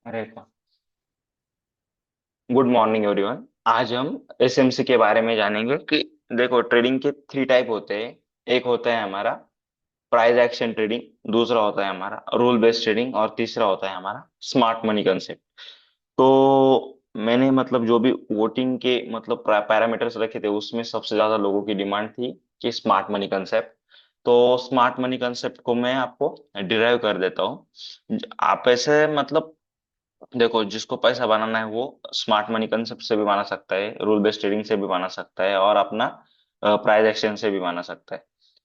अरे, good morning everyone. आज हम एसएमसी के बारे में जानेंगे कि देखो, ट्रेडिंग के थ्री टाइप होते हैं। एक होता है हमारा प्राइस एक्शन ट्रेडिंग, दूसरा होता है हमारा रूल बेस्ड ट्रेडिंग, और तीसरा होता है हमारा स्मार्ट मनी कंसेप्ट। तो मैंने मतलब जो भी वोटिंग के मतलब पैरामीटर्स रखे थे, उसमें सबसे ज्यादा लोगों की डिमांड थी कि स्मार्ट मनी कंसेप्ट। तो स्मार्ट मनी कंसेप्ट को मैं आपको डिराइव कर देता हूँ। आप ऐसे मतलब देखो, जिसको पैसा बनाना है वो स्मार्ट मनी कंसेप्ट से भी बना सकता है, रूल बेस्ड ट्रेडिंग से भी बना सकता है, और अपना प्राइस एक्शन से भी बना सकता है।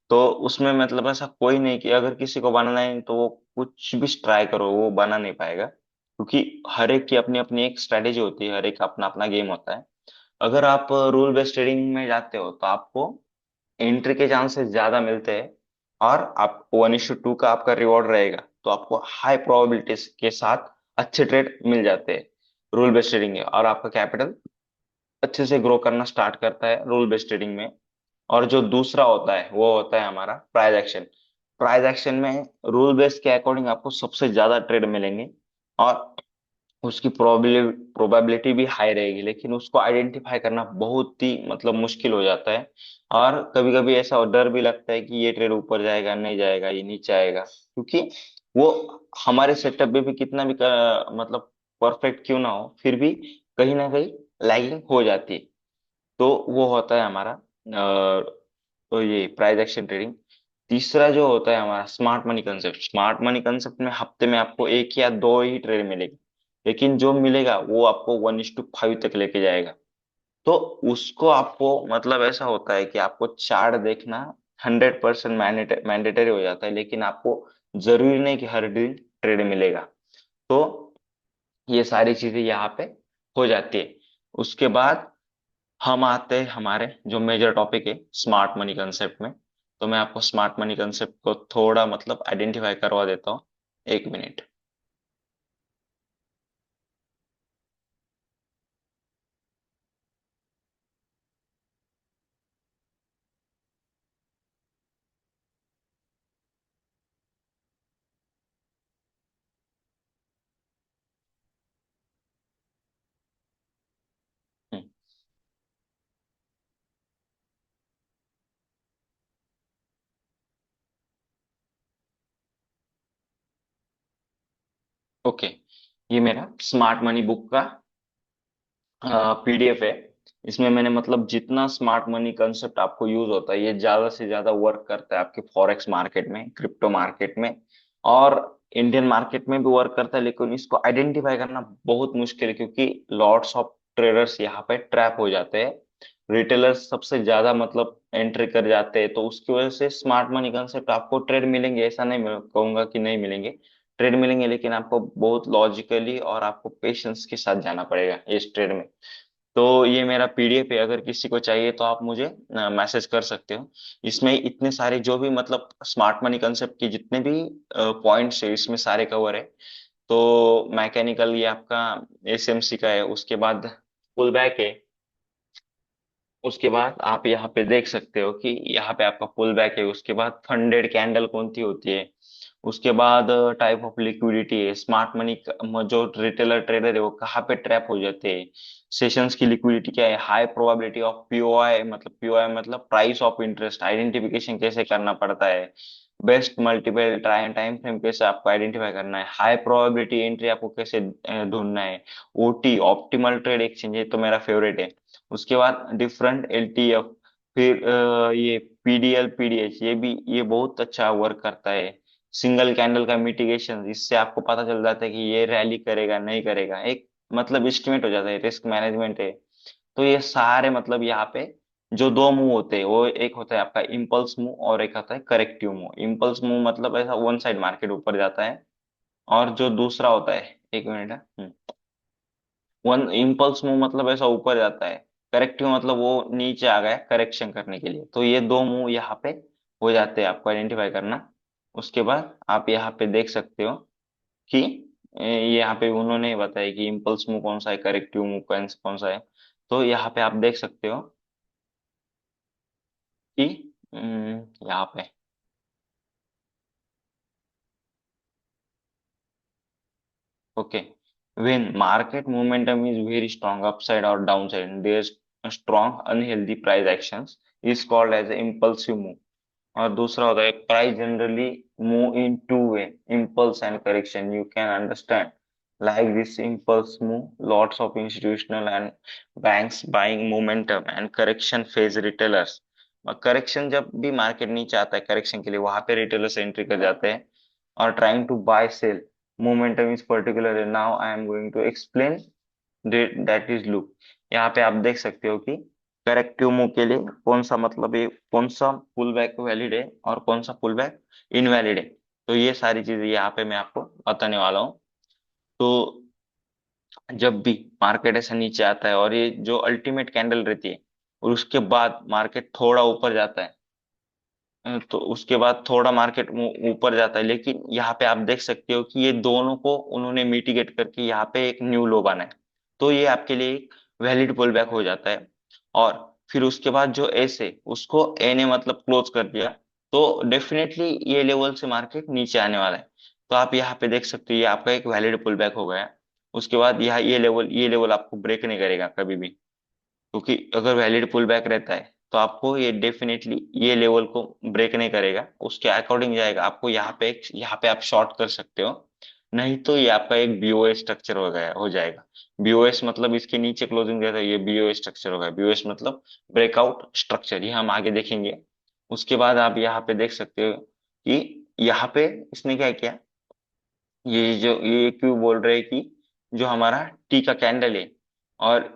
तो उसमें मतलब ऐसा कोई नहीं कि अगर किसी को बनाना है तो वो कुछ भी ट्राई करो वो बना नहीं पाएगा, क्योंकि हर एक की अपनी अपनी एक स्ट्रेटेजी होती है, हर एक का अपना अपना गेम होता है। अगर आप रूल बेस्ड ट्रेडिंग में जाते हो तो आपको एंट्री के चांसेस ज्यादा मिलते हैं, और आप 1:2 का आपका रिवॉर्ड रहेगा, तो आपको हाई प्रोबेबिलिटी के साथ अच्छे ट्रेड मिल जाते हैं रूल बेस्ड ट्रेडिंग में, और आपका कैपिटल अच्छे से ग्रो करना स्टार्ट करता है रूल बेस्ड ट्रेडिंग में। और जो दूसरा होता है वो होता है हमारा प्राइस एक्शन। प्राइस एक्शन में रूल बेस्ड के अकॉर्डिंग आपको सबसे ज्यादा ट्रेड मिलेंगे, और उसकी प्रोबेबिलिटी भी हाई रहेगी, लेकिन उसको आइडेंटिफाई करना बहुत ही मतलब मुश्किल हो जाता है। और कभी कभी ऐसा डर भी लगता है कि ये ट्रेड ऊपर जाएगा नहीं जाएगा, ये नीचे आएगा, क्योंकि वो हमारे सेटअप में भी कितना भी मतलब परफेक्ट क्यों ना हो, फिर भी कहीं ना कहीं लैगिंग हो जाती है। तो वो होता है हमारा तो ये प्राइस एक्शन ट्रेडिंग। तीसरा जो होता है हमारा smart money concept. Smart money concept में हफ्ते में आपको एक या दो ही ट्रेड मिलेगी, लेकिन जो मिलेगा वो आपको 1:5 तक लेके जाएगा। तो उसको आपको मतलब ऐसा होता है कि आपको चार्ट देखना 100% मैंडेटरी हो जाता है, लेकिन आपको जरूरी नहीं कि हर दिन ट्रेड मिलेगा। तो ये सारी चीजें यहाँ पे हो जाती है। उसके बाद हम आते हैं हमारे जो मेजर टॉपिक है स्मार्ट मनी कंसेप्ट में। तो मैं आपको स्मार्ट मनी कंसेप्ट को थोड़ा मतलब आइडेंटिफाई करवा देता हूँ। एक मिनट। हम्म, ओके। ये मेरा स्मार्ट मनी बुक का पीडीएफ है। इसमें मैंने मतलब जितना स्मार्ट मनी कंसेप्ट आपको यूज होता है, ये ज्यादा से ज्यादा वर्क करता है आपके फॉरेक्स मार्केट में, क्रिप्टो मार्केट में, और इंडियन मार्केट में भी वर्क करता है, लेकिन इसको आइडेंटिफाई करना बहुत मुश्किल है, क्योंकि लॉट्स ऑफ ट्रेडर्स यहाँ पे ट्रैप हो जाते हैं। रिटेलर्स सबसे ज्यादा मतलब एंट्री कर जाते हैं, तो उसकी वजह से स्मार्ट मनी कंसेप्ट आपको ट्रेड मिलेंगे ऐसा नहीं कहूंगा कि नहीं मिलेंगे। ट्रेड मिलेंगे, लेकिन आपको बहुत लॉजिकली और आपको पेशेंस के साथ जाना पड़ेगा इस ट्रेड में। तो ये मेरा पीडीएफ है, अगर किसी को चाहिए तो आप मुझे मैसेज कर सकते हो। इसमें इतने सारे जो भी मतलब स्मार्ट मनी कंसेप्ट के जितने भी पॉइंट्स है, इसमें सारे कवर है। तो मैकेनिकल ये आपका एसएमसी का है, उसके बाद पुल बैक है। उसके बाद आप यहाँ पे देख सकते हो कि यहाँ पे आपका पुल बैक है। उसके बाद फंडेड कैंडल कौन सी होती है। उसके बाद टाइप ऑफ लिक्विडिटी है, स्मार्ट मनी जो रिटेलर ट्रेडर है वो कहाँ पे ट्रैप हो जाते हैं। सेशंस की लिक्विडिटी क्या है, हाई प्रोबेबिलिटी ऑफ पीओआई, मतलब पीओआई मतलब प्राइस ऑफ इंटरेस्ट, आइडेंटिफिकेशन कैसे करना पड़ता है। Best multiple time time frame कैसे आपको आइडेंटिफाई करना है, हाई प्रोबेबिलिटी एंट्री आपको कैसे ढूंढना है। ओटी ऑप्टिमल ट्रेड एक्सचेंज, ये तो मेरा फेवरेट है। उसके बाद डिफरेंट एलटीएफ, फिर ये पीडीएल पीडीएच, ये बहुत अच्छा वर्क करता है। सिंगल कैंडल का मिटिगेशन, इससे आपको पता चल जाता है कि ये रैली करेगा नहीं करेगा, एक मतलब एस्टिमेट हो जाता है, रिस्क मैनेजमेंट है। तो ये सारे मतलब यहाँ पे जो दो मूव होते हैं, वो एक होता है आपका इम्पल्स मूव और एक होता है करेक्टिव मूव। इम्पल्स मूव मतलब ऐसा वन साइड मार्केट ऊपर जाता है, और जो दूसरा होता है, एक मिनट है, वन इम्पल्स मूव मतलब ऐसा ऊपर जाता है। करेक्टिव मतलब वो नीचे आ गया करेक्शन करने के लिए। तो ये दो मूव यहाँ पे हो जाते हैं, आपको आइडेंटिफाई करना। उसके बाद आप यहाँ पे देख सकते हो कि ये यहाँ पे उन्होंने बताया कि इम्पल्स मूव कौन सा है, करेक्टिव मूव कौन कौन सा है। तो यहाँ पे आप देख सकते हो कि यहाँ पे okay, when market momentum is very strong upside or downside, there's a strong unhealthy price actions is called as impulsive move. और दूसरा होता है price generally move in two way, impulse and correction. You can understand like this impulse move lots of institutional and banks buying momentum and correction phase retailers. Correction जब भी market नीचे आता है correction के लिए वहां पे रिटेलर्स एंट्री कर जाते हैं और trying to buy sell momentum is particular. Now I am going to explain that is look. यहाँ पे आप देख सकते हो कि करेक्टिव मूव के लिए कौन सा मतलब ये कौन सा पुल बैक वैलिड है और कौन सा पुल बैक इनवैलिड है। तो ये सारी चीजें यहाँ पे मैं आपको बताने वाला हूँ। तो जब भी मार्केट ऐसा नीचे आता है और ये जो अल्टीमेट कैंडल रहती है और उसके बाद मार्केट थोड़ा ऊपर जाता है, तो उसके बाद थोड़ा मार्केट ऊपर जाता है, लेकिन यहाँ पे आप देख सकते हो कि ये दोनों को उन्होंने मिटिगेट करके यहाँ पे एक न्यू लो बना है। तो ये आपके लिए एक वैलिड पुल बैक हो जाता है। और फिर उसके बाद जो एस है उसको ए ने मतलब क्लोज कर दिया, तो डेफिनेटली ये लेवल से मार्केट नीचे आने वाला है। तो आप यहाँ पे देख सकते हो ये आपका एक वैलिड पुल बैक हो गया। उसके बाद यहाँ ये लेवल आपको ब्रेक नहीं करेगा कभी भी, क्योंकि अगर वैलिड पुल बैक रहता है तो आपको ये डेफिनेटली ये लेवल को ब्रेक नहीं करेगा, उसके अकॉर्डिंग जाएगा। आपको यहाँ पे आप शॉर्ट कर सकते हो, नहीं तो ये आपका एक बीओएस स्ट्रक्चर हो जाएगा। बीओएस मतलब इसके नीचे क्लोजिंग रहता है, ये बीओएस स्ट्रक्चर होगा। बीओएस मतलब ब्रेकआउट स्ट्रक्चर, ये हम आगे देखेंगे। उसके बाद आप यहाँ पे देख सकते हो कि यहाँ पे इसने क्या किया, ये क्यों बोल रहे हैं कि जो हमारा टी का कैंडल है और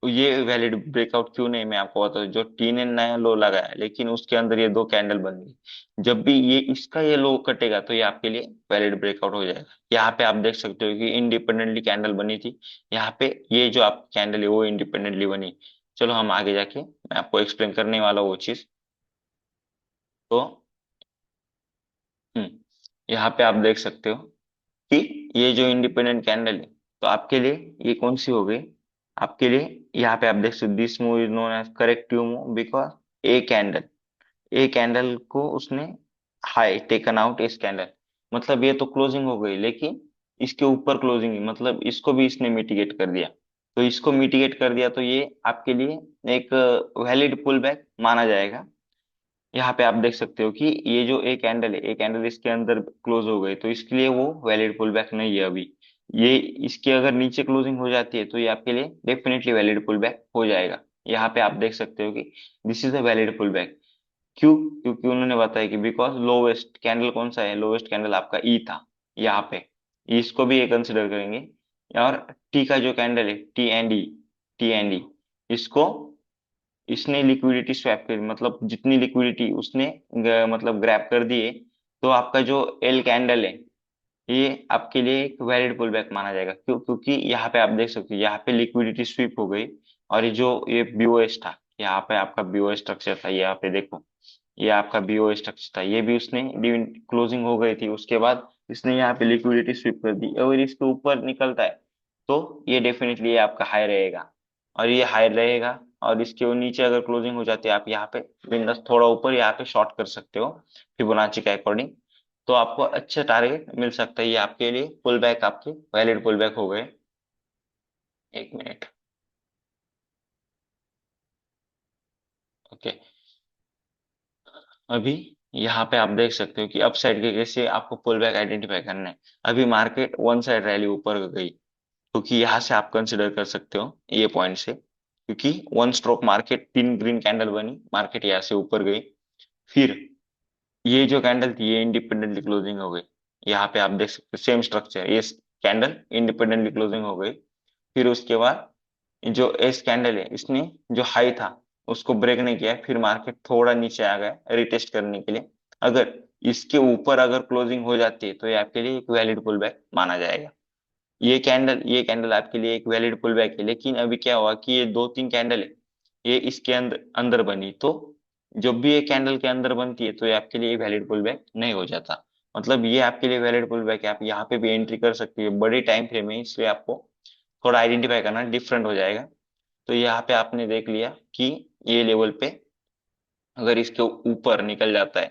ये वैलिड ब्रेकआउट क्यों नहीं, मैं आपको बताऊं। जो टी ने नया लो लगाया लेकिन उसके अंदर ये दो कैंडल बन गई, जब भी ये इसका ये लो कटेगा तो ये आपके लिए वैलिड ब्रेकआउट हो जाएगा। यहाँ पे आप देख सकते हो कि इंडिपेंडेंटली कैंडल बनी थी, यहाँ पे ये जो आप कैंडल है वो इंडिपेंडेंटली बनी। चलो हम आगे जाके मैं आपको एक्सप्लेन करने वाला हूँ वो चीज। तो हम्म यहाँ पे आप देख सकते हो कि ये जो इंडिपेंडेंट कैंडल है तो आपके लिए ये कौन सी हो गई आपके लिए। यहाँ पे आप देख सकते this move is known as corrective move because a candle को उसने हाई टेकन आउट इस कैंडल, मतलब ये तो क्लोजिंग हो गई लेकिन इसके ऊपर क्लोजिंग मतलब इसको भी इसने मिटिगेट कर दिया। तो इसको मिटिगेट कर दिया तो ये आपके लिए एक वैलिड पुल बैक माना जाएगा। यहाँ पे आप देख सकते हो कि ये जो एक कैंडल इसके अंदर क्लोज हो गई तो इसके लिए वो वैलिड पुल बैक नहीं है अभी। ये इसके अगर नीचे क्लोजिंग हो जाती है तो ये आपके लिए डेफिनेटली वैलिड पुल बैक हो जाएगा। यहाँ पे आप देख सकते हो कि this is a valid pull back. क्यों? क्योंकि उन्होंने बताया कि बिकॉज लोवेस्ट कैंडल कौन सा है, लोवेस्ट कैंडल आपका ई था यहाँ पे, इसको भी ये कंसिडर करेंगे। और टी का जो कैंडल है टी एंड ई इसको इसने लिक्विडिटी स्वैप कर मतलब जितनी लिक्विडिटी उसने मतलब ग्रैब कर दिए, तो आपका जो एल कैंडल है ये आपके लिए एक वैलिड पुल बैक माना जाएगा। क्यों? क्योंकि यहाँ पे आप देख सकते हो यहाँ पे लिक्विडिटी स्वीप हो गई और ये जो ये बीओएस था, यहाँ पे आपका बीओएस स्ट्रक्चर था, यहाँ पे देखो ये आपका बीओएस स्ट्रक्चर था, ये भी उसने क्लोजिंग हो गई थी उसके बाद इसने यहाँ पे लिक्विडिटी स्वीप कर दी और इसके ऊपर निकलता है तो ये डेफिनेटली ये आपका हाई रहेगा। और ये हाई रहेगा और इसके नीचे अगर क्लोजिंग हो जाती है आप यहाँ पे बिंदास थोड़ा ऊपर यहाँ पे शॉर्ट कर सकते हो फिबोनाची के अकॉर्डिंग। तो आपको अच्छे टारगेट मिल सकता है। ये आपके लिए पुल बैक आपके वैलिड पुल बैक हो गए। एक मिनट। ओके। अभी यहाँ पे आप देख सकते हो कि अप साइड के कैसे आपको पुल बैक आइडेंटिफाई करना है। अभी मार्केट वन साइड रैली ऊपर गई, क्योंकि यहाँ से आप कंसिडर कर सकते हो ये पॉइंट से, क्योंकि वन स्ट्रोक मार्केट तीन ग्रीन कैंडल बनी, मार्केट यहाँ से ऊपर गई। फिर ये जो कैंडल थी ये इंडिपेंडेंटली क्लोजिंग हो गई। यहाँ पे आप देख सकते हो सेम स्ट्रक्चर, ये कैंडल इंडिपेंडेंटली क्लोजिंग हो गई। फिर उसके बाद जो एस कैंडल है इसने जो हाई था उसको ब्रेक नहीं किया, फिर मार्केट थोड़ा नीचे आ गया रिटेस्ट करने के लिए। अगर इसके ऊपर अगर क्लोजिंग हो जाती है तो ये आपके लिए एक वैलिड पुल बैक माना जाएगा। ये कैंडल आपके लिए एक वैलिड पुल बैक है। लेकिन अभी क्या हुआ कि ये दो तीन कैंडल है ये इसके अंदर अंदर बनी, तो जब भी ये कैंडल के अंदर बनती है तो ये आपके लिए वैलिड पुल बैक नहीं हो जाता। मतलब ये आपके लिए वैलिड पुल बैक है, आप यहाँ पे भी एंट्री कर सकते हो बड़े टाइम फ्रेम में, इसलिए आपको थोड़ा आइडेंटिफाई करना डिफरेंट हो जाएगा। तो यहाँ पे आपने देख लिया कि ये लेवल पे अगर इसके ऊपर निकल जाता है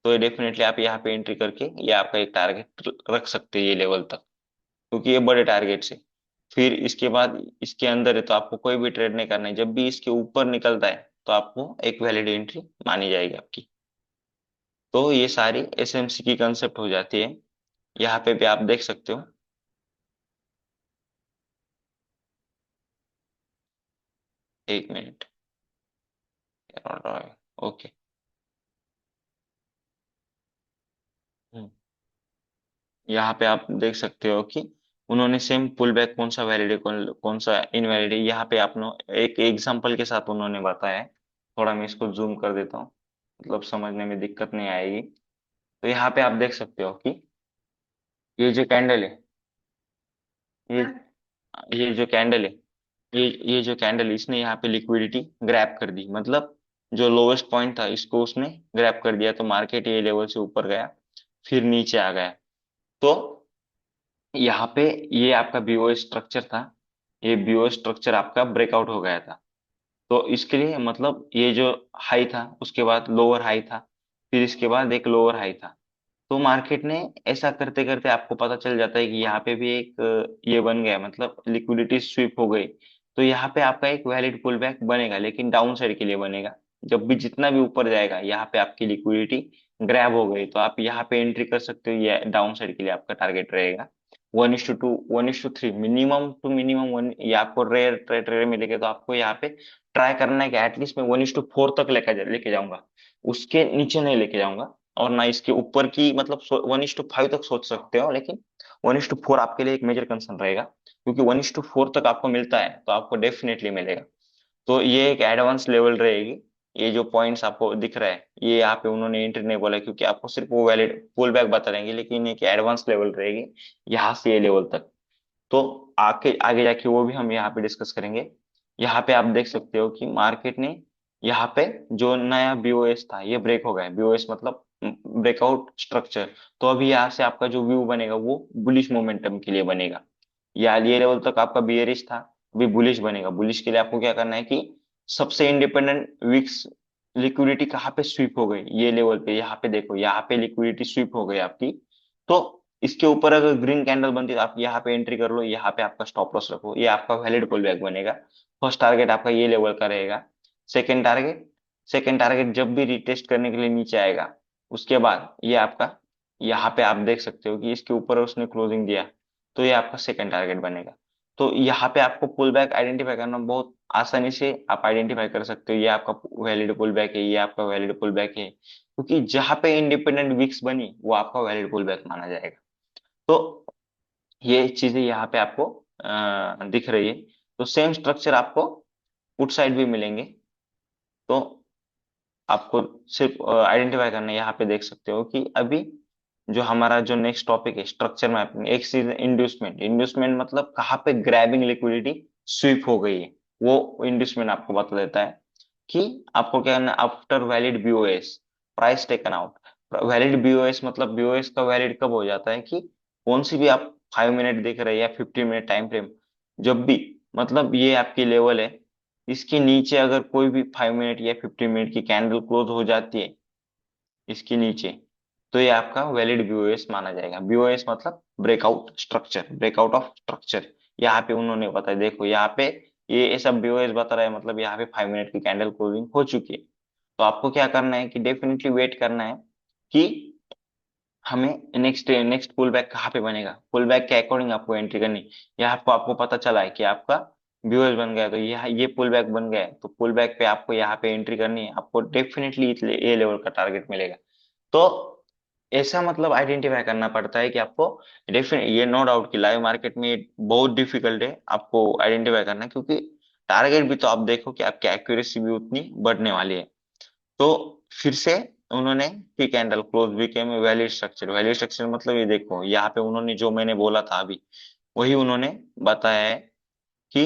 तो डेफिनेटली आप यहाँ पे एंट्री करके ये आपका एक टारगेट रख सकते हैं ये लेवल तक, क्योंकि ये बड़े टारगेट्स है। फिर इसके बाद इसके अंदर है तो आपको कोई भी ट्रेड नहीं करना है, जब भी इसके ऊपर निकलता है तो आपको एक वैलिड एंट्री मानी जाएगी आपकी। तो ये सारी एसएमसी की कंसेप्ट हो जाती है। यहाँ पे भी आप देख सकते हो। एक मिनट। ओके। यहाँ पे आप देख सकते हो कि उन्होंने सेम पुल बैक कौन सा वैलिड है, कौन सा इनवैलिड है, यहाँ पे आपने एक एग्जांपल के साथ उन्होंने बताया है। थोड़ा मैं इसको जूम कर देता हूँ, मतलब समझने में दिक्कत नहीं आएगी। तो यहाँ पे आप देख सकते हो कि ये जो कैंडल है, ये ये जो कैंडल है, ये जो कैंडल, इसने यहाँ पे लिक्विडिटी ग्रैब कर दी, मतलब जो लोवेस्ट पॉइंट था इसको उसने ग्रैब कर दिया, तो मार्केट ये लेवल से ऊपर गया, फिर नीचे आ गया। तो यहाँ पे ये आपका बीओ स्ट्रक्चर था, ये बीओ स्ट्रक्चर आपका ब्रेकआउट हो गया था। तो इसके लिए मतलब ये जो हाई था उसके बाद लोअर हाई था, फिर इसके बाद एक लोअर हाई था। तो मार्केट ने ऐसा करते करते आपको पता चल जाता है कि यहाँ पे भी एक ये बन गया, मतलब लिक्विडिटी स्वीप हो गई। तो यहाँ पे आपका एक वैलिड पुल बैक बनेगा, लेकिन डाउन साइड के लिए बनेगा। जब भी जितना भी ऊपर जाएगा यहाँ पे आपकी लिक्विडिटी ग्रैब हो गई तो आप यहाँ पे एंट्री कर सकते हो, ये डाउन साइड के लिए आपका टारगेट रहेगा 1:2, 1:3, मिनिमम टू मिनिमम वन। ये आपको रेयर ट्रेड रेयर मिलेगा तो आपको यहाँ पे ट्राई करना है कि एटलीस्ट मैं 1:4 तक लेके जाऊंगा, उसके नीचे नहीं लेके जाऊंगा। और ना इसके ऊपर की, मतलब 1:5 तक सोच सकते हो, लेकिन 1:4 आपके लिए एक मेजर कंसर्न रहेगा, क्योंकि 1:4 तक आपको मिलता है तो आपको डेफिनेटली मिलेगा। तो ये एक एडवांस लेवल रहेगी। ये जो पॉइंट्स आपको दिख रहा है ये यहाँ पे उन्होंने एंट्री नहीं बोला, क्योंकि आपको सिर्फ वो वैलिड पुल बैक बता रहेंगे, लेकिन एक एडवांस लेवल रहेगी यहाँ से ये लेवल तक। तो आगे आगे जाके वो भी हम यहाँ पे डिस्कस करेंगे। यहाँ पे आप देख सकते हो कि मार्केट ने यहाँ पे जो नया बीओएस था ये ब्रेक हो गया, बीओएस मतलब ब्रेकआउट स्ट्रक्चर। तो अभी यहाँ से आपका जो व्यू बनेगा वो बुलिश मोमेंटम के लिए बनेगा। या ये लेवल तक आपका बियरिश था, अभी बुलिश बनेगा। बुलिश के लिए आपको क्या करना है कि सबसे इंडिपेंडेंट विक्स लिक्विडिटी कहाँ पे स्वीप हो गई, ये लेवल पे, यहाँ पे देखो, यहाँ पे लिक्विडिटी स्वीप हो गई आपकी। तो इसके ऊपर अगर ग्रीन कैंडल बनती है तो आप यहाँ पे एंट्री कर लो, यहाँ पे आपका स्टॉप लॉस रखो, ये आपका वैलिड पुल बैक बनेगा। फर्स्ट टारगेट आपका ये लेवल का रहेगा। सेकंड टारगेट, सेकंड टारगेट जब भी रिटेस्ट करने के लिए नीचे आएगा, उसके बाद ये आपका, यहाँ पे आप देख सकते हो कि इसके ऊपर उसने क्लोजिंग दिया, तो ये आपका सेकंड टारगेट बनेगा। तो यहाँ पे आपको पुल बैक आइडेंटिफाई करना बहुत आसानी से आप आइडेंटिफाई कर सकते हो, ये आपका वैलिड पुल बैक है, ये आपका वैलिड पुल बैक है, क्योंकि जहां पे इंडिपेंडेंट विक्स बनी वो आपका वैलिड पुल बैक माना जाएगा। तो ये चीजें यहाँ पे आपको दिख रही है। तो सेम स्ट्रक्चर आपको पुट साइड भी मिलेंगे। तो आपको सिर्फ आइडेंटिफाई करना है, यहाँ पे देख सकते हो कि अभी जो हमारा जो नेक्स्ट टॉपिक है स्ट्रक्चर मैपिंग, एक चीज इंड्यूसमेंट। इंड्यूसमेंट मतलब कहाँ पे ग्रैबिंग लिक्विडिटी स्वीप हो गई है, वो इंड्यूसमेंट आपको बता देता है कि आपको क्या करना है after valid BOS, price taken out. Valid BOS मतलब बीओएस का वैलिड कब हो जाता है कि कौन सी भी आप 5 मिनट देख रहे हैं या 15 मिनट टाइम फ्रेम, जब भी, मतलब ये आपकी लेवल है, इसके नीचे अगर कोई भी 5 मिनट या 15 मिनट की कैंडल क्लोज हो जाती है इसके नीचे, तो ये आपका वैलिड बीओएस माना जाएगा। बीओएस मतलब breakout structure, breakout of structure. यहाँ पे उन्होंने बताया, देखो यहाँ पे ये ऐसा बीओएस बता रहा है, मतलब यहाँ पे 5 मिनट की कैंडल क्लोजिंग हो चुकी है। तो आपको क्या करना है कि डेफिनेटली वेट करना है कि हमें नेक्स्ट नेक्स्ट पुल बैक कहाँ पे बनेगा, पुल बैक के अकॉर्डिंग आपको एंट्री करनी। यहाँ आपको आपको पता चला है कि आपका व्यूअर्स बन गया, तो ये पुल बैक बन गया है, तो पुल बैक पे आपको यहाँ पे एंट्री करनी है, आपको डेफिनेटली ए लेवल का टारगेट मिलेगा। तो ऐसा मतलब आइडेंटिफाई करना पड़ता है कि आपको डेफिनेट, ये नो डाउट कि लाइव मार्केट में बहुत डिफिकल्ट है आपको आइडेंटिफाई करना, क्योंकि टारगेट भी तो आप देखो कि आपकी एक्यूरेसी भी उतनी बढ़ने वाली है। तो फिर से उन्होंने पी कैंडल क्लोज वीके में वैलिड स्ट्रक्चर, वैलिड स्ट्रक्चर मतलब ये देखो यहाँ पे उन्होंने जो मैंने बोला था अभी वही उन्होंने बताया है कि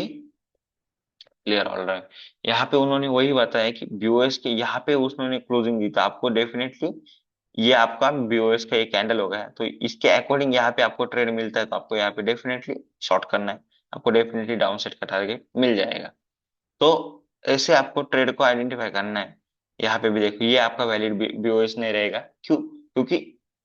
क्लियर ऑल रहा है। यहाँ पे उन्होंने वही बताया कि बीओएस के यहाँ पे उन्होंने क्लोजिंग दी, तो आपको डेफिनेटली ये आपका बीओएस का एक कैंडल हो गया है, तो इसके अकॉर्डिंग यहाँ पे आपको ट्रेड मिलता है, तो आपको यहाँ पे डेफिनेटली शॉर्ट करना है, आपको डेफिनेटली डाउन साइड का टारगेट मिल जाएगा। तो ऐसे आपको ट्रेड को आइडेंटिफाई करना है। यहाँ पे भी देखो ये आपका वैलिड बीओएस नहीं रहेगा, क्यों? क्योंकि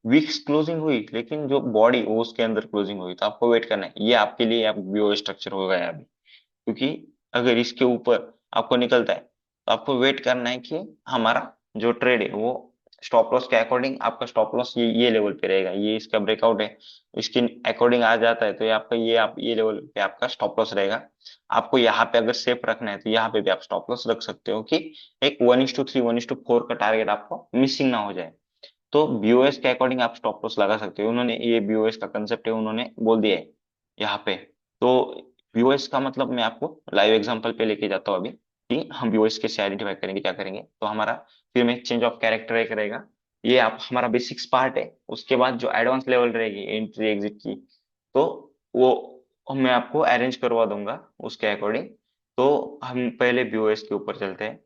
वीक्स क्लोजिंग हुई लेकिन जो बॉडी वो उसके अंदर क्लोजिंग हुई, तो आपको वेट करना है। ये आपके लिए आप बीओ स्ट्रक्चर हो गया अभी। क्योंकि अगर इसके ऊपर आपको निकलता है तो आपको वेट करना है कि हमारा जो ट्रेड है वो स्टॉप लॉस के अकॉर्डिंग, आपका स्टॉप लॉस ये लेवल पे रहेगा, ये इसका ब्रेकआउट है, इसके अकॉर्डिंग आ जाता है तो ये आपका ये आप ये लेवल पे आपका स्टॉप लॉस रहेगा। आपको यहाँ पे अगर सेफ रखना है तो यहाँ पे भी आप स्टॉप लॉस रख सकते हो कि एक 1:3 1:4 का टारगेट आपको मिसिंग ना हो जाए। तो बीओएस के अकॉर्डिंग आप स्टॉप लॉस लगा सकते हो। उन्होंने ये बीओएस का कंसेप्ट है उन्होंने बोल दिया है यहाँ पे। तो बीओएस का मतलब मैं आपको लाइव एग्जांपल पे लेके जाता हूँ अभी कि हम बीओएस कैसे आइडेंटिफाई करेंगे, क्या करेंगे। तो हमारा फिर में चेंज ऑफ कैरेक्टर एक रहेगा, ये आप हमारा बेसिक्स पार्ट है। उसके बाद जो एडवांस लेवल रहेगी एंट्री एग्जिट की, तो वो मैं आपको अरेंज करवा दूंगा उसके अकॉर्डिंग। तो हम पहले बीओएस के ऊपर चलते हैं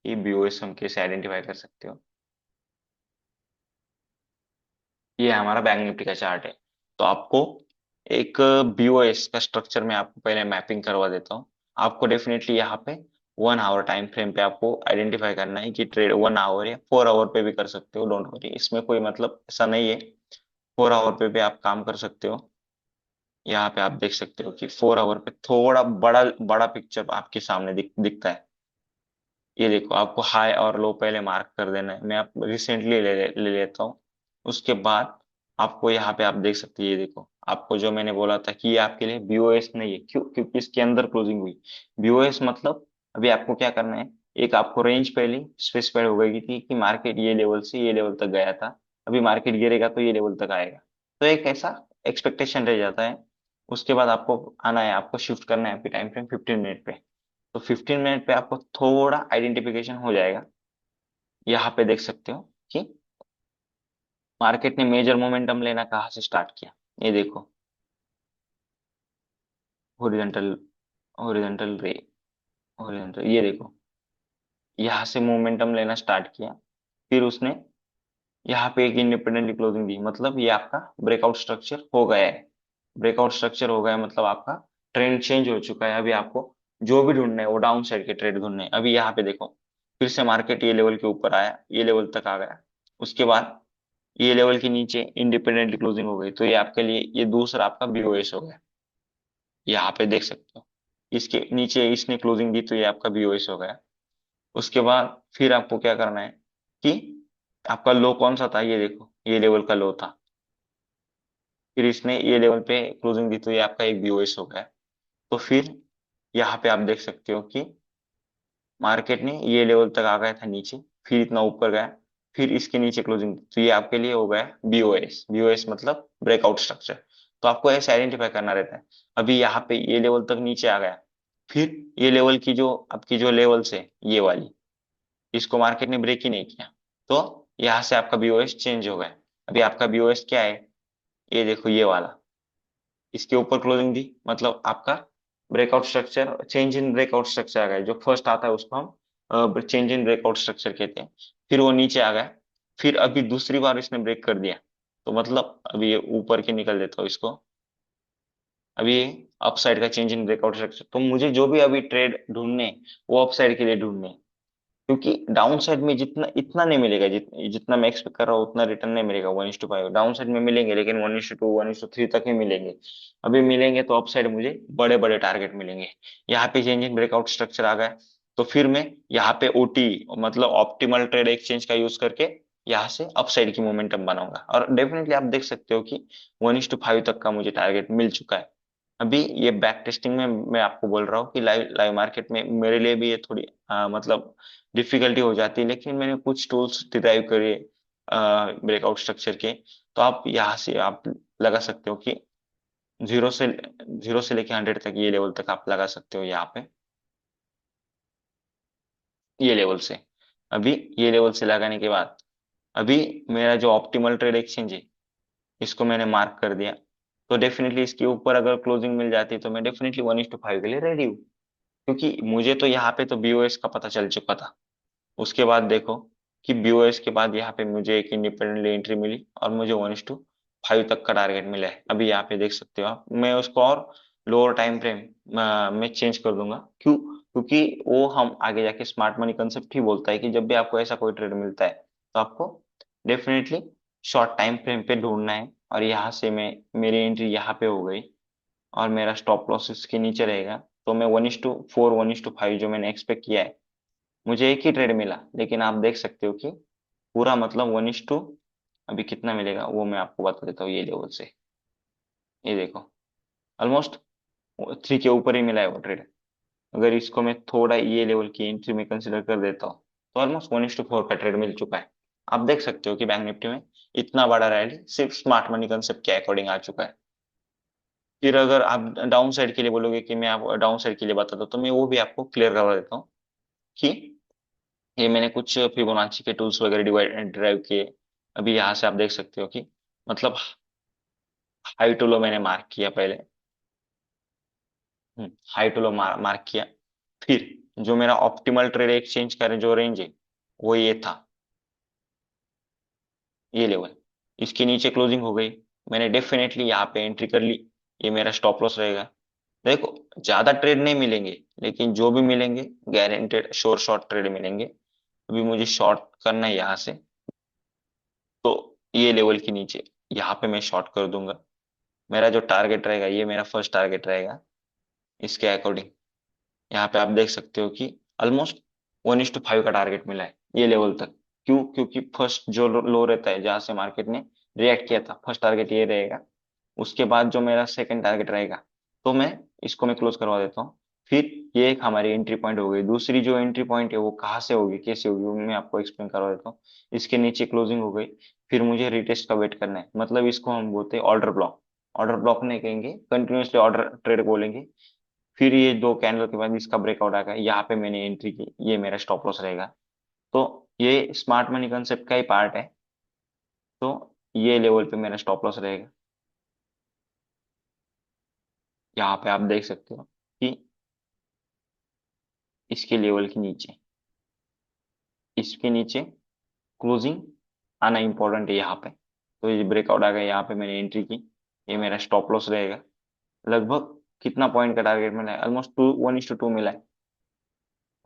कि बीओएस हम कैसे आइडेंटिफाई कर सकते हो। ये हमारा बैंक निफ्टी का चार्ट है। तो आपको एक बीओएस का स्ट्रक्चर में आपको पहले मैपिंग करवा देता हूँ। आपको डेफिनेटली यहाँ पे 1 आवर टाइम फ्रेम पे आपको आइडेंटिफाई करना है कि ट्रेड 1 आवर या 4 आवर पे भी कर सकते हो, डोंट वरी, इसमें कोई मतलब ऐसा नहीं है। 4 आवर पे भी आप काम कर सकते हो। यहाँ पे आप देख सकते हो कि 4 आवर पे थोड़ा बड़ा बड़ा पिक्चर आपके सामने दिखता है। ये देखो, आपको हाई और लो पहले मार्क कर देना है। मैं आप रिसेंटली ले लेता हूँ। उसके बाद आपको यहाँ पे आप देख सकते हैं, ये देखो आपको जो मैंने बोला था कि ये आपके लिए बीओएस नहीं है, क्यों? क्योंकि इसके अंदर क्लोजिंग हुई। बीओएस मतलब अभी आपको क्या करना है, एक आपको रेंज पहले स्पेसिफाइड हो गई थी कि मार्केट ये लेवल से ये लेवल तक गया था, अभी मार्केट गिरेगा तो ये लेवल तक आएगा। तो एक ऐसा एक्सपेक्टेशन रह जाता है। उसके बाद आपको आना है, आपको शिफ्ट करना है आपकी टाइम फ्रेम 15 मिनट पे। तो 15 मिनट पे आपको थोड़ा आइडेंटिफिकेशन हो जाएगा। यहाँ पे देख सकते हो कि मार्केट ने मेजर मोमेंटम लेना कहाँ से स्टार्ट किया। ये देखो, हॉरिजॉन्टल, हॉरिजॉन्टल रे, हॉरिजॉन्टल, ये देखो यहाँ से मोमेंटम लेना स्टार्ट किया। फिर उसने यहाँ पे एक इंडिपेंडेंटली क्लोजिंग दी, मतलब ये आपका ब्रेकआउट स्ट्रक्चर हो गया है। ब्रेकआउट स्ट्रक्चर हो गया है मतलब आपका ट्रेंड चेंज हो चुका है। अभी आपको जो भी ढूंढना है वो डाउन साइड के ट्रेड ढूंढने हैं। अभी यहाँ पे देखो, फिर से मार्केट ये लेवल के ऊपर आया, ये लेवल तक आ गया। उसके बाद ये लेवल के नीचे इंडिपेंडेंटली क्लोजिंग हो गई, तो ये आपके लिए ये दूसरा आपका बीओएस हो गया। यहाँ पे देख सकते हो, इसके नीचे इसने क्लोजिंग दी तो ये आपका बीओएस हो गया। उसके बाद फिर आपको क्या करना है कि आपका लो कौन सा था, ये देखो ये लेवल का लो था, फिर इसने ये लेवल पे क्लोजिंग दी तो ये आपका एक बीओएस हो गया। तो फिर यहाँ पे आप देख सकते हो कि मार्केट ने ये लेवल तक आ गया था नीचे, फिर इतना ऊपर गया, फिर इसके नीचे क्लोजिंग, तो ये आपके लिए हो गया बीओएस। बीओएस मतलब ब्रेकआउट स्ट्रक्चर। तो आपको ऐसे आइडेंटिफाई करना रहता है। अभी यहाँ पे ये लेवल तक नीचे आ गया, फिर ये लेवल की जो आपकी जो लेवल्स है ये वाली, इसको मार्केट ने ब्रेक ही नहीं किया, तो यहाँ से आपका बीओएस चेंज हो गया। अभी आपका बीओएस क्या है, ये देखो ये वाला, इसके ऊपर क्लोजिंग दी मतलब आपका breakout structure, change in breakout structure आ गया। जो फर्स्ट आता है उसको हम चेंज इन ब्रेकआउट स्ट्रक्चर कहते हैं। फिर वो नीचे आ गया, फिर अभी दूसरी बार इसने ब्रेक कर दिया, तो मतलब अभी ये ऊपर के निकल देता हूँ इसको। अभी ये अपसाइड का चेंज इन ब्रेकआउट स्ट्रक्चर, तो मुझे जो भी अभी ट्रेड ढूंढने वो अपसाइड के लिए ढूंढने, क्योंकि डाउन साइड में जितना इतना नहीं मिलेगा, जितना मैं एक्सपेक्ट कर रहा हूँ उतना रिटर्न नहीं मिलेगा। 1:5 डाउन साइड में मिलेंगे लेकिन 1:2 1:3 तक ही मिलेंगे। अभी मिलेंगे तो अप साइड मुझे बड़े बड़े टारगेट मिलेंगे। यहाँ पे चेंज इन ब्रेकआउट स्ट्रक्चर आ गया, तो फिर मैं यहाँ पे ओटी मतलब ऑप्टिमल ट्रेड एक्सचेंज का यूज करके यहाँ से अपसाइड की मोमेंटम बनाऊंगा। और डेफिनेटली आप देख सकते हो कि 1:5 तक का मुझे टारगेट मिल चुका है। अभी ये बैक टेस्टिंग में मैं आपको बोल रहा हूँ कि लाइव लाइव मार्केट में मेरे लिए भी ये थोड़ी मतलब डिफिकल्टी हो जाती है, लेकिन मैंने कुछ टूल्स डिराइव करे ब्रेकआउट स्ट्रक्चर के। तो आप यहाँ से आप लगा सकते हो कि जीरो से जीरो से लेके 100 तक, ये लेवल तक आप लगा सकते हो यहाँ पे, ये लेवल से। अभी ये लेवल से लगाने के बाद अभी मेरा जो ऑप्टिमल ट्रेड एक्सचेंज है इसको मैंने मार्क कर दिया। तो डेफिनेटली इसके ऊपर अगर क्लोजिंग मिल जाती है तो मैं डेफिनेटली 1:5 के लिए रेडी हूँ। क्योंकि मुझे तो यहाँ पे तो बीओएस का पता चल चुका था। उसके बाद देखो कि बीओएस के बाद यहाँ पे मुझे एक इंडिपेंडेंटली एंट्री मिली और मुझे 1:5 तक का टारगेट मिला है। अभी यहाँ पे देख सकते हो आप, मैं उसको और लोअर टाइम फ्रेम में चेंज कर दूंगा। क्यों? क्योंकि वो हम आगे जाके स्मार्ट मनी कंसेप्ट ही बोलता है कि जब भी आपको ऐसा कोई ट्रेड मिलता है तो आपको डेफिनेटली शॉर्ट टाइम फ्रेम पे ढूंढना है, और यहाँ से मैं, मेरी एंट्री यहाँ पे हो गई, और मेरा स्टॉप लॉस इसके नीचे रहेगा। तो मैं 1:4 1:5 जो मैंने एक्सपेक्ट किया है, मुझे एक ही ट्रेड मिला, लेकिन आप देख सकते हो कि पूरा मतलब 1:, अभी कितना मिलेगा वो मैं आपको बता देता हूँ ये लेवल से। ये देखो, ऑलमोस्ट 3 के ऊपर ही मिला है वो ट्रेड। अगर इसको मैं थोड़ा ये लेवल की एंट्री में कंसिडर कर देता हूँ, तो ऑलमोस्ट 1:4 का ट्रेड मिल चुका है। आप देख सकते हो कि बैंक निफ्टी में इतना बड़ा रैली सिर्फ स्मार्ट मनी कंसेप्ट के अकॉर्डिंग आ चुका है। फिर अगर आप डाउन साइड के लिए बोलोगे कि मैं आप डाउन साइड के लिए बता दूं, तो मैं वो भी आपको क्लियर करवा देता हूँ कि ये मैंने कुछ फिबोनाची के टूल्स वगैरह डिवाइड ड्राइव किए। अभी यहाँ से आप देख सकते हो कि मतलब हाई टू लो मैंने मार्क किया पहले। हाई टू लो मार्क किया। फिर जो मेरा ऑप्टिमल ट्रेड एक्सचेंज का जो रेंज है, वो ये था, ये लेवल। इसके नीचे क्लोजिंग हो गई, मैंने डेफिनेटली यहाँ पे एंट्री कर ली। ये मेरा स्टॉप लॉस रहेगा। देखो, ज्यादा ट्रेड नहीं मिलेंगे, लेकिन जो भी मिलेंगे गारंटेड श्योर शॉर्ट ट्रेड मिलेंगे। अभी मुझे शॉर्ट करना है यहाँ से, तो ये लेवल के नीचे यहाँ पे मैं शॉर्ट कर दूंगा। मेरा जो टारगेट रहेगा, ये मेरा फर्स्ट टारगेट रहेगा। इसके अकॉर्डिंग यहाँ पे आप देख सकते हो कि ऑलमोस्ट 1:5 का टारगेट मिला है ये लेवल तक। क्यों? क्योंकि फर्स्ट जो लो रहता है जहां से मार्केट ने रिएक्ट किया था, फर्स्ट टारगेट ये रहेगा। उसके बाद जो मेरा सेकंड टारगेट रहेगा, तो मैं क्लोज करवा देता हूँ। फिर ये एक हमारी एंट्री पॉइंट हो गई। दूसरी जो एंट्री पॉइंट है वो कहाँ से होगी, कैसे होगी, वो मैं आपको एक्सप्लेन करवा देता हूँ। इसके नीचे क्लोजिंग हो गई, फिर मुझे रिटेस्ट का वेट करना है। मतलब इसको हम बोलते हैं ऑर्डर ब्लॉक। ऑर्डर ब्लॉक नहीं कहेंगे, कंटिन्यूसली ऑर्डर ट्रेड बोलेंगे। फिर ये दो कैंडल के बाद इसका ब्रेकआउट आएगा, यहाँ पे मैंने एंट्री की, ये मेरा स्टॉप लॉस रहेगा। तो ये स्मार्ट मनी कंसेप्ट का ही पार्ट है। तो ये लेवल पे मेरा स्टॉप लॉस रहेगा। यहाँ पे आप देख सकते हो कि इसके लेवल के नीचे, इसके नीचे क्लोजिंग आना इंपॉर्टेंट है यहाँ पे। तो ये ब्रेकआउट आ गया, यहाँ पे मैंने एंट्री की, ये मेरा स्टॉप लॉस रहेगा। लगभग कितना पॉइंट का टारगेट मिला है? ऑलमोस्ट 1:2 मिला है।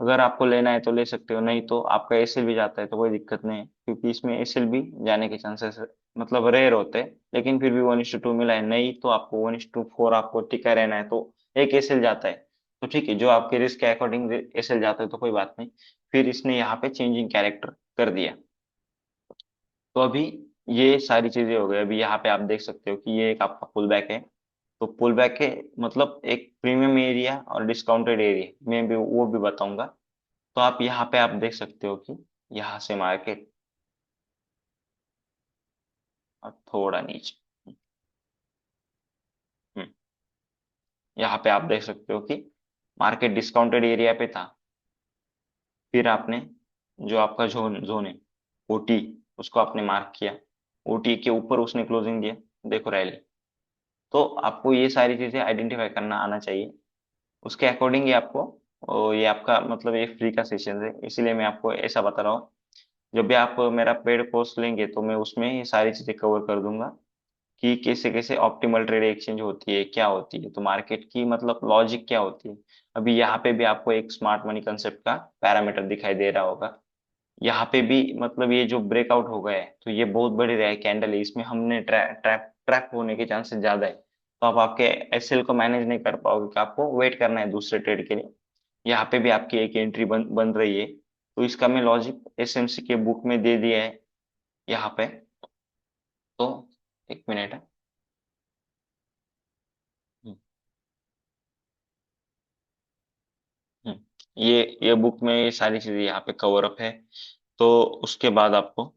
अगर आपको लेना है तो ले सकते हो, नहीं तो आपका एसएल भी जाता है तो कोई दिक्कत नहीं है, क्योंकि इसमें एसएल भी जाने के चांसेस मतलब रेयर होते हैं। लेकिन फिर भी 1:2 मिला है, नहीं तो आपको 1:4 आपको टिका रहना है, तो एक एसएल जाता है। तो ठीक है, जो आपके रिस्क के अकॉर्डिंग एसएल जाता है तो कोई बात नहीं। फिर इसने यहाँ पे चेंजिंग कैरेक्टर कर दिया। तो अभी ये सारी चीजें हो गई। अभी यहाँ पे आप देख सकते हो कि ये एक आपका पुल बैक है। तो पुल बैक है, मतलब एक प्रीमियम एरिया और डिस्काउंटेड एरिया मैं भी वो भी बताऊंगा। तो आप यहाँ पे आप देख सकते हो कि यहाँ से मार्केट और थोड़ा नीचे, हम्म, यहाँ पे आप देख सकते हो कि मार्केट डिस्काउंटेड एरिया पे था। फिर आपने जो आपका जोन जोन है, ओटी, उसको आपने मार्क किया। ओटी के ऊपर उसने क्लोजिंग दिया, देखो रैली। तो आपको ये सारी चीजें आइडेंटिफाई करना आना चाहिए। उसके अकॉर्डिंग ही आपको ये आपका मतलब ये फ्री का सेशन है, इसीलिए मैं आपको ऐसा बता रहा हूँ। जब भी आप मेरा पेड कोर्स लेंगे, तो मैं उसमें ये सारी चीजें कवर कर दूंगा कि कैसे कैसे ऑप्टिमल ट्रेड एक्सचेंज होती है, क्या होती है, तो मार्केट की मतलब लॉजिक क्या होती है। अभी यहाँ पे भी आपको एक स्मार्ट मनी कंसेप्ट का पैरामीटर दिखाई दे रहा होगा। यहाँ पे भी मतलब ये जो ब्रेकआउट हो गया है, तो ये बहुत बड़ी रहा कैंडल है, इसमें हमने ट्रैप ट्रैप होने के चांसेस ज्यादा है। तो आप आपके एसएल को मैनेज नहीं कर पाओगे, कि आपको वेट करना है दूसरे ट्रेड के लिए। यहाँ पे भी आपकी एक एंट्री बन बन रही है। तो इसका मैं लॉजिक एसएमसी के बुक में दे दिया है यहाँ पे। तो एक मिनट है। हम्म, हम्म, ये बुक में ये सारी चीजें यहाँ पे कवर अप है। तो उसके बाद आपको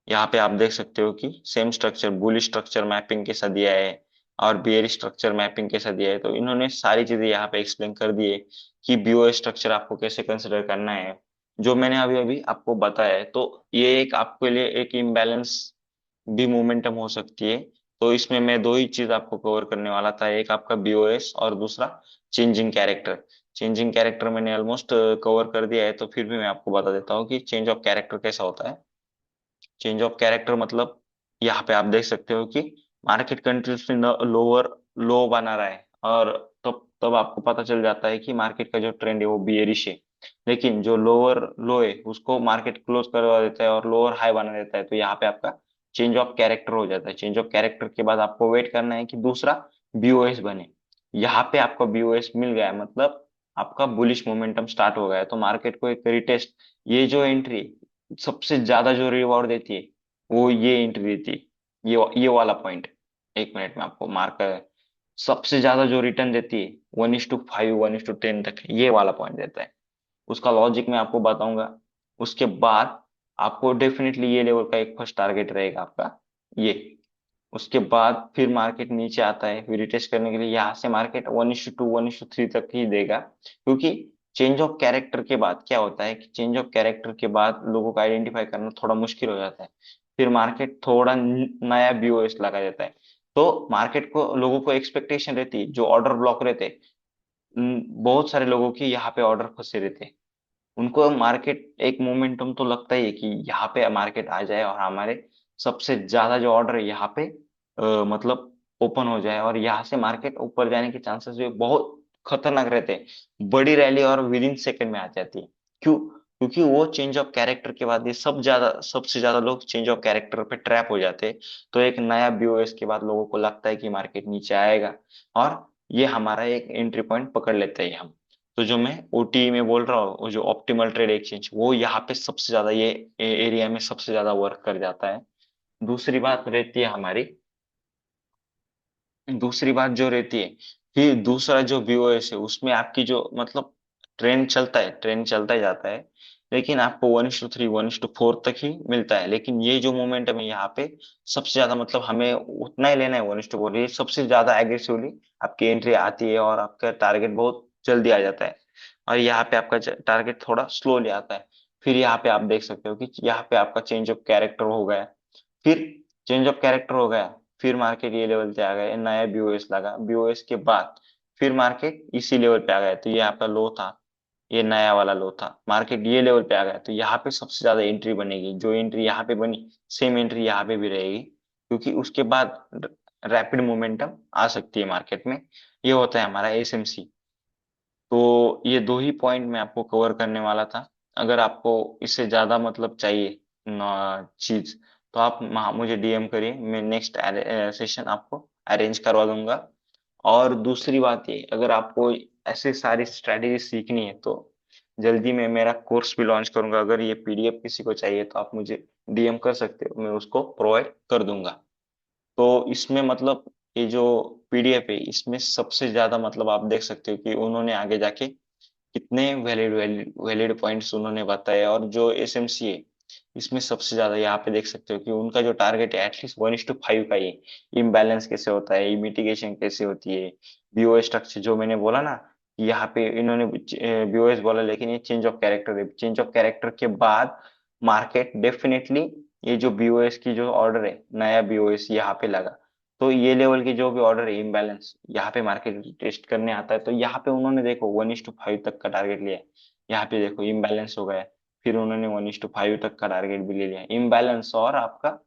यहाँ पे आप देख सकते हो कि same structure bull structure mapping कैसा दिया है, और बियर स्ट्रक्चर मैपिंग कैसा दिया है। तो इन्होंने सारी चीजें यहाँ पे एक्सप्लेन कर दी है कि बीओ स्ट्रक्चर आपको कैसे कंसिडर करना है, जो मैंने अभी अभी आपको बताया है। तो ये एक आपके लिए एक इम्बैलेंस भी मोमेंटम हो सकती है। तो इसमें मैं दो ही चीज आपको कवर करने वाला था, एक आपका बीओएस और दूसरा चेंजिंग कैरेक्टर। चेंजिंग कैरेक्टर मैंने ऑलमोस्ट कवर कर दिया है, तो फिर भी मैं आपको बता देता हूँ कि चेंज ऑफ कैरेक्टर कैसा होता है। चेंज ऑफ कैरेक्टर मतलब यहाँ पे आप देख सकते हो कि मार्केट कंटिन्यूसली लोअर लो बना रहा है, और तब तब आपको पता चल जाता है कि मार्केट का जो ट्रेंड है वो बियरिश है। लेकिन जो लोअर लो है उसको मार्केट क्लोज करवा देता है और लोअर हाई बना देता है, तो यहाँ पे आपका चेंज ऑफ कैरेक्टर हो जाता है। चेंज ऑफ कैरेक्टर के बाद आपको वेट करना है कि दूसरा बीओएस बने। यहाँ पे आपका बीओएस मिल गया है, मतलब आपका बुलिश मोमेंटम स्टार्ट हो गया है, तो मार्केट को एक रिटेस्ट, ये जो एंट्री सबसे ज्यादा जो रिवॉर्ड देती है वो ये एंट्री देती है, ये वाला पॉइंट। एक मिनट में आपको मार्क कर, सबसे ज्यादा जो रिटर्न देती है 1:5 1:10 तक ये वाला पॉइंट देता है। उसका लॉजिक मैं आपको बताऊंगा। उसके बाद आपको डेफिनेटली ये लेवल का एक फर्स्ट टारगेट रहेगा आपका ये। उसके बाद फिर मार्केट नीचे आता है, फिर रिटेस्ट करने के लिए यहाँ से मार्केट 1:2 1:3 तक ही देगा, क्योंकि चेंज ऑफ कैरेक्टर के बाद क्या होता है कि चेंज ऑफ कैरेक्टर के बाद लोगों को आइडेंटिफाई करना थोड़ा मुश्किल हो जाता है। फिर मार्केट थोड़ा नया बीओएस लगा देता है, तो मार्केट को लोगों को एक्सपेक्टेशन रहती है, जो ऑर्डर ब्लॉक रहते हैं, बहुत सारे लोगों की यहाँ पे ऑर्डर फंसे रहते हैं। उनको मार्केट एक मोमेंटम तो लगता ही है कि यहाँ पे मार्केट आ जाए और हमारे सबसे ज्यादा जो ऑर्डर है यहाँ पे मतलब ओपन हो जाए, और यहाँ से मार्केट ऊपर जाने के चांसेस भी बहुत खतरनाक रहते हैं। बड़ी रैली और विद इन सेकेंड में आ जाती है। क्यों? क्योंकि वो चेंज ऑफ कैरेक्टर के बाद ये सबसे ज्यादा लोग चेंज ऑफ कैरेक्टर पे ट्रैप हो जाते हैं। तो एक नया बीओएस के बाद लोगों को लगता है कि मार्केट नीचे आएगा, और ये हमारा एक एंट्री पॉइंट पकड़ लेते हैं हम। तो जो मैं ओटी में बोल रहा हूँ, वो जो ऑप्टिमल ट्रेड एक्सचेंज, वो यहाँ पे सबसे ज्यादा ये एरिया में सबसे ज्यादा वर्क कर जाता है। दूसरी बात रहती है हमारी, दूसरी बात जो रहती है, फिर दूसरा जो बीओएस है उसमें आपकी जो मतलब ट्रेंड चलता है, ट्रेंड चलता ही जाता है, लेकिन आपको 1:3 1:4 तक ही मिलता है। लेकिन ये जो मोमेंटम है यहाँ पे सबसे ज्यादा, मतलब हमें उतना ही लेना है 1:4, ये सबसे ज्यादा एग्रेसिवली आपकी एंट्री आती है और आपका टारगेट बहुत जल्दी आ जाता है। और यहाँ पे आपका टारगेट थोड़ा स्लोली आता है। फिर यहाँ पे आप देख सकते हो कि यहाँ पे आपका चेंज ऑफ कैरेक्टर हो गया। फिर चेंज ऑफ कैरेक्टर हो गया, फिर मार्केट ये लेवल पे आ गया, नया बीओएस लगा, बीओएस के बाद फिर मार्केट इसी लेवल पे आ गया, तो ये आपका लो था, ये नया वाला लो था, मार्केट ये लेवल पे आ गया, तो यहाँ पे सबसे ज्यादा एंट्री बनेगी। जो एंट्री यहाँ पे बनी सेम एंट्री यहाँ पे भी रहेगी, क्योंकि उसके बाद रैपिड मोमेंटम आ सकती है मार्केट में। ये होता है हमारा एसएमसी। तो ये दो ही पॉइंट मैं आपको कवर करने वाला था। अगर आपको इससे ज्यादा मतलब चाहिए चीज, तो आप मुझे डीएम करिए, मैं नेक्स्ट सेशन आपको अरेंज करवा दूंगा। और दूसरी बात ये, अगर आपको ऐसे सारी स्ट्रेटेजी सीखनी है तो जल्दी में मेरा कोर्स भी लॉन्च करूंगा। अगर ये पीडीएफ किसी को चाहिए तो आप मुझे डीएम कर सकते हो, मैं उसको प्रोवाइड कर दूंगा। तो इसमें मतलब ये जो पीडीएफ है इसमें सबसे ज्यादा मतलब आप देख सकते हो कि उन्होंने आगे जाके कितने वैलिड वैलिड वैलिड पॉइंट्स उन्होंने बताए। और जो एसएमसी है इसमें सबसे ज्यादा यहाँ पे देख सकते हो कि उनका जो टारगेट है एटलीस्ट 1:5 का ही। इम्बैलेंस कैसे होता है, मिटिगेशन कैसे होती है, बीओएस स्ट्रक्चर जो मैंने बोला ना कि यहाँ पे इन्होंने बीओएस बोला, लेकिन ये चेंज ऑफ कैरेक्टर है। चेंज ऑफ कैरेक्टर के बाद मार्केट डेफिनेटली ये जो बीओएस की जो ऑर्डर है, नया बीओएस यहाँ पे लगा, तो ये लेवल के जो भी ऑर्डर है इम्बैलेंस यहाँ पे मार्केट टेस्ट करने आता है। तो यहाँ पे उन्होंने देखो 1:5 तक का टारगेट लिया है, यहाँ पे देखो इम्बैलेंस हो गया है, फिर उन्होंने 1:5 तक का टारगेट भी ले लिया है। इम्बैलेंस और आपका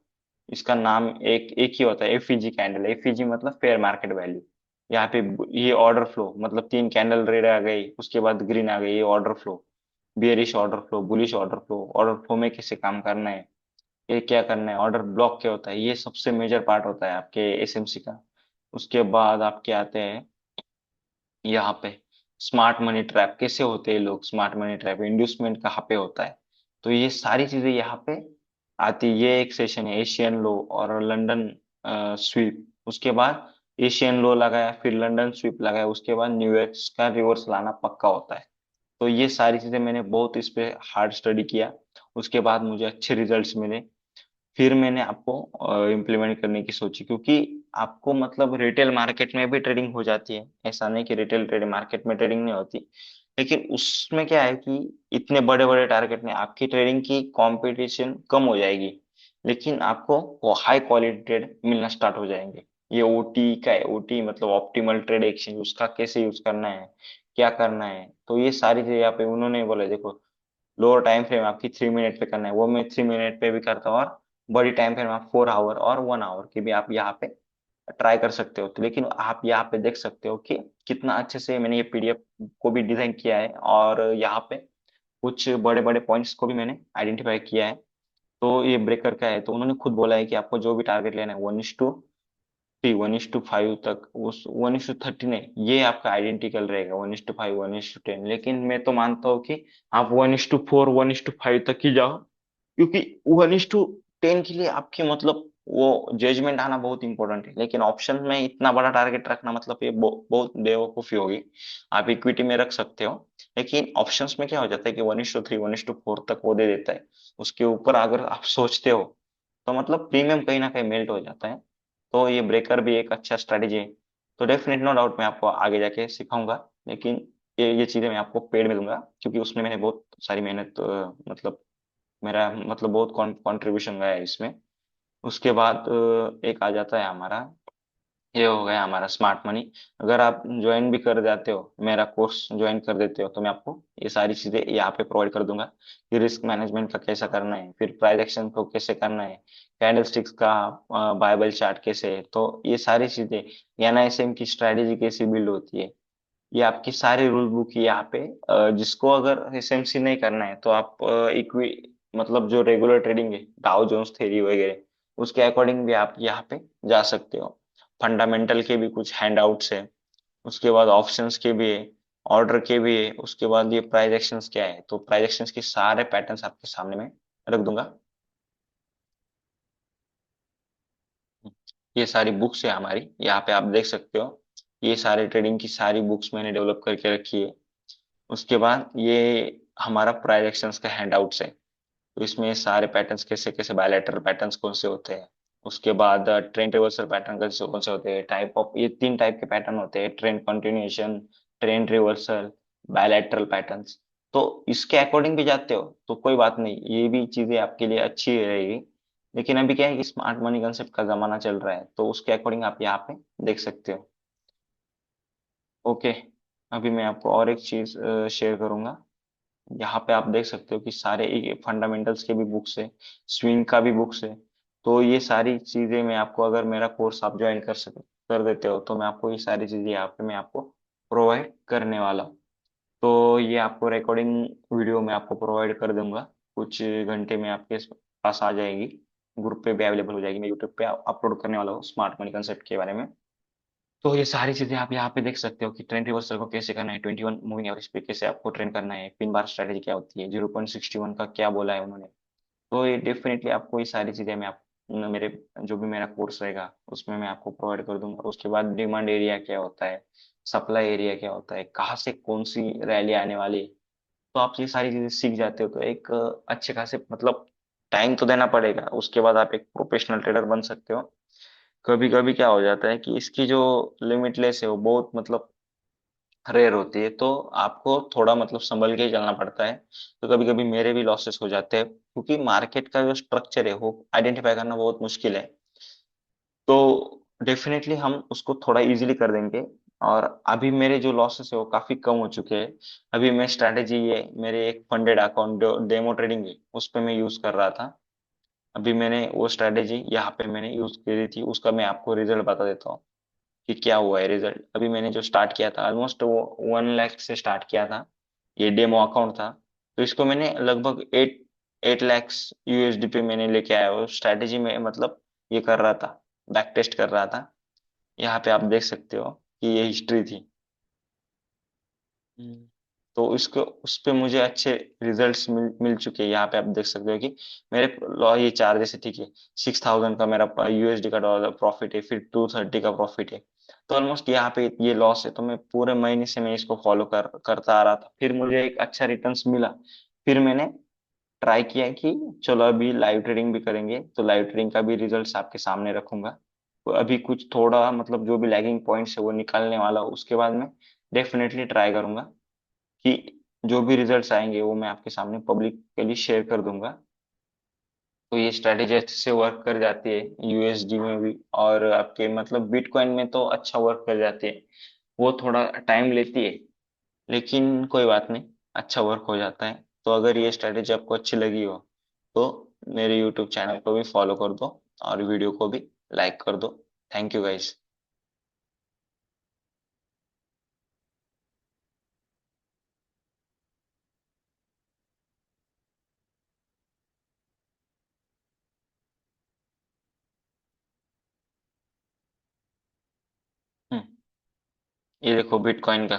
इसका नाम एक एक ही होता है, एफईजी कैंडल। एफईजी मतलब फेयर मार्केट वैल्यू। यहाँ पे ये ऑर्डर फ्लो, मतलब 3 कैंडल रेड आ गई उसके बाद ग्रीन आ गई, ये order flow, bearish order flow, bullish order flow. Order flow में कैसे काम करना है, ये क्या करना है, ऑर्डर ब्लॉक क्या होता है, ये सबसे मेजर पार्ट होता है आपके एसएमसी का। उसके बाद आपके आते हैं यहाँ पे स्मार्ट मनी ट्रैप, कैसे होते हैं लोग स्मार्ट मनी ट्रैप, इंड्यूसमेंट कहाँ पे होता है। तो ये सारी चीजें यहाँ पे आती है। ये एक सेशन है एशियन लो और लंदन स्वीप। उसके बाद एशियन लो लगाया, फिर लंदन स्वीप लगाया, उसके बाद न्यूयॉर्क का रिवर्स लाना पक्का होता है। तो ये सारी चीजें मैंने बहुत इस पे हार्ड स्टडी किया, उसके बाद मुझे अच्छे रिजल्ट्स मिले। फिर मैंने आपको इम्प्लीमेंट करने की सोची, क्योंकि आपको मतलब रिटेल मार्केट में भी ट्रेडिंग हो जाती है, ऐसा नहीं कि रिटेल ट्रेड मार्केट में ट्रेडिंग नहीं होती। लेकिन उसमें क्या है कि इतने बड़े बड़े टारगेट में आपकी ट्रेडिंग की कंपटीशन कम हो जाएगी, लेकिन आपको हाई क्वालिटी ट्रेड मिलना स्टार्ट हो जाएंगे। ये ओटी का है, ओटी मतलब ऑप्टिमल ट्रेड एक्सचेंज, उसका कैसे यूज करना है, क्या करना है, तो ये सारी चीजें यहाँ पे उन्होंने बोले। देखो लोअर टाइम फ्रेम आपकी 3 मिनट पे करना है, वो मैं 3 मिनट पे भी करता हूँ, और बड़ी टाइम फ्रेम आप 4 आवर और 1 आवर की भी आप यहाँ पे ट्राई कर सकते हो। तो लेकिन आप यहाँ पे देख सकते हो कि कितना अच्छे से मैंने ये पीडीएफ को भी डिजाइन किया है, और यहाँ पे कुछ बड़े बड़े पॉइंट्स को भी मैंने आइडेंटिफाई किया है। तो ये ब्रेकर का है, तो उन्होंने खुद बोला है कि आपको जो भी टारगेट लेना है 1:3, 1:5 तक, उस 1:30 नहीं, ये आपका आइडेंटिकल रहेगा, 1:5, 1:10। लेकिन मैं तो मानता हूँ कि आप 1:4, 1:5 तक ही जाओ, क्योंकि 1:10 के लिए आपकी मतलब वो जजमेंट आना बहुत इंपॉर्टेंट है। लेकिन ऑप्शन में इतना बड़ा टारगेट रखना मतलब ये बहुत बेवकूफी होगी। आप इक्विटी में रख सकते हो, लेकिन ऑप्शंस में क्या हो जाता है कि 1:3, 1:4 तक वो दे देता है। उसके ऊपर अगर आप सोचते हो तो मतलब प्रीमियम कहीं ना कहीं मेल्ट हो जाता है। तो ये ब्रेकर भी एक अच्छा स्ट्रेटेजी है। तो डेफिनेट नो डाउट मैं आपको आगे जाके सिखाऊंगा। लेकिन ये चीजें मैं आपको पेड में दूंगा, क्योंकि उसमें मैंने बहुत सारी मेहनत मतलब मेरा मतलब बहुत कंट्रीब्यूशन गया है इसमें। उसके बाद एक आ जाता है हमारा, ये हो गया हमारा स्मार्ट मनी। अगर आप ज्वाइन भी कर जाते हो, मेरा कोर्स ज्वाइन कर देते हो, तो मैं आपको ये सारी चीजें यहाँ पे प्रोवाइड कर दूंगा कि रिस्क मैनेजमेंट का कैसा करना है, फिर प्राइस एक्शन को कैसे करना है, कैंडलस्टिक्स का बाइबल चार्ट कैसे है, तो ये सारी चीजें, एनआईएसएम की स्ट्रेटेजी कैसी बिल्ड होती है, ये आपकी सारी रूल बुक यहाँ पे। जिसको अगर एसएमसी नहीं करना है तो आप इक्वी मतलब जो रेगुलर ट्रेडिंग है, डाउ जोन्स थ्योरी वगैरह, उसके अकॉर्डिंग भी आप यहाँ पे जा सकते हो। फंडामेंटल के भी कुछ हैंडआउट्स है, उसके बाद ऑप्शंस के भी है, ऑर्डर के भी है, उसके बाद ये प्राइस एक्शंस क्या है, तो प्राइस एक्शंस के सारे पैटर्न्स आपके सामने में रख दूंगा। ये सारी बुक्स है हमारी, यहाँ पे आप देख सकते हो। ये सारे ट्रेडिंग की सारी बुक्स मैंने डेवलप करके रखी है। उसके बाद ये हमारा प्राइस एक्शंस का हैंडआउट्स है। तो इसमें सारे पैटर्न्स कैसे कैसे, बायलैटरल पैटर्न्स कौन से होते हैं, उसके बाद ट्रेंड रिवर्सल पैटर्न कैसे कौन से होते हैं, टाइप ऑफ, ये 3 टाइप के पैटर्न होते हैं, trend continuation, trend reversal, bilateral patterns. तो इसके अकॉर्डिंग भी जाते हो तो कोई बात नहीं, ये भी चीजें आपके लिए अच्छी रहेगी। लेकिन अभी क्या है कि स्मार्ट मनी कंसेप्ट का जमाना चल रहा है, तो उसके अकॉर्डिंग आप यहाँ पे देख सकते हो। ओके। अभी मैं आपको और एक चीज शेयर करूंगा। यहाँ पे आप देख सकते हो कि सारे फंडामेंटल्स के भी बुक्स है, स्विंग का भी बुक्स है। तो ये सारी चीजें मैं आपको, अगर मेरा कोर्स आप ज्वाइन कर देते हो, तो मैं आपको ये सारी चीजें यहाँ पे मैं आपको प्रोवाइड करने वाला हूँ। तो ये आपको रिकॉर्डिंग वीडियो मैं आपको प्रोवाइड कर दूंगा, कुछ घंटे में आपके पास आ जाएगी, ग्रुप पे भी अवेलेबल हो जाएगी। मैं यूट्यूब पे अपलोड करने वाला हूँ स्मार्ट मनी कंसेप्ट के बारे में। तो ये सारी चीजें आप यहाँ पे देख सकते हो कि ट्रेंड रिवर्सल को कैसे करना है, 21 मूविंग एवरेज पे कैसे आपको ट्रेंड करना है, पिन बार स्ट्रेटेजी क्या होती है, 0.61 का क्या बोला है उन्होंने। तो ये डेफिनेटली आपको ये सारी चीजें मैं आप मेरे जो भी मेरा कोर्स रहेगा उसमें मैं आपको प्रोवाइड कर दूंगा। उसके बाद डिमांड एरिया क्या होता है, सप्लाई एरिया क्या होता है, कहाँ से कौन सी रैली आने वाली है। तो आप ये सारी चीजें सीख जाते हो तो एक अच्छे खासे मतलब टाइम तो देना पड़ेगा, उसके बाद आप एक प्रोफेशनल ट्रेडर बन सकते हो। कभी कभी क्या हो जाता है कि इसकी जो लिमिटलेस है वो बहुत मतलब रेयर होती है, तो आपको थोड़ा मतलब संभल के ही चलना पड़ता है। तो कभी कभी मेरे भी लॉसेस हो जाते हैं, क्योंकि मार्केट का जो स्ट्रक्चर है वो आइडेंटिफाई करना बहुत मुश्किल है। तो डेफिनेटली हम उसको थोड़ा इजीली कर देंगे। और अभी मेरे जो लॉसेस है वो काफी कम हो चुके हैं। अभी मैं स्ट्रैटेजी ये मेरे एक फंडेड अकाउंट डेमो ट्रेडिंग है उस पे मैं यूज कर रहा था। अभी मैंने वो स्ट्रैटेजी यहाँ पे मैंने यूज करी थी, उसका मैं आपको रिजल्ट बता देता हूँ कि क्या हुआ है रिजल्ट। अभी मैंने जो स्टार्ट किया था ऑलमोस्ट वो 1 लाख से स्टार्ट किया था, ये डेमो अकाउंट था। तो इसको मैंने लगभग 8 8 लैक्स यूएसडी पे मैंने लेके आया, वो स्ट्रैटेजी में मतलब ये कर रहा था, बैक टेस्ट कर रहा था। यहाँ पे आप देख सकते हो कि ये हिस्ट्री थी। हम्म। तो इसको उस पे मुझे अच्छे रिजल्ट्स मिल चुके हैं। यहाँ पे आप देख सकते हो कि मेरे लॉ ये चार्जेस है, ठीक है, 6,000 का मेरा यूएसडी का डॉलर प्रॉफिट है, फिर 230 का प्रॉफिट है। तो ऑलमोस्ट यहाँ पे ये लॉस है, तो मैं पूरे महीने से मैं इसको फॉलो करता आ रहा था, फिर मुझे एक अच्छा रिटर्न्स मिला। फिर मैंने ट्राई किया कि चलो अभी लाइव ट्रेडिंग भी करेंगे, तो लाइव ट्रेडिंग का भी रिजल्ट्स आपके सामने रखूंगा। तो अभी कुछ थोड़ा मतलब जो भी लैगिंग पॉइंट्स है वो निकालने वाला हूँ, उसके बाद मैं डेफिनेटली ट्राई करूंगा कि जो भी रिजल्ट्स आएंगे वो मैं आपके सामने पब्लिकली शेयर कर दूंगा। तो ये स्ट्रैटेजी अच्छे से वर्क कर जाती है यूएसडी में भी, और आपके मतलब बिटकॉइन में तो अच्छा वर्क कर जाती है। वो थोड़ा टाइम लेती है, लेकिन कोई बात नहीं, अच्छा वर्क हो जाता है। तो अगर ये स्ट्रैटेजी आपको अच्छी लगी हो तो मेरे यूट्यूब चैनल को भी फॉलो कर दो और वीडियो को भी लाइक कर दो। Thank you guys. ये देखो बिटकॉइन का,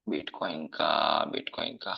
बिटकॉइन का, बिटकॉइन का।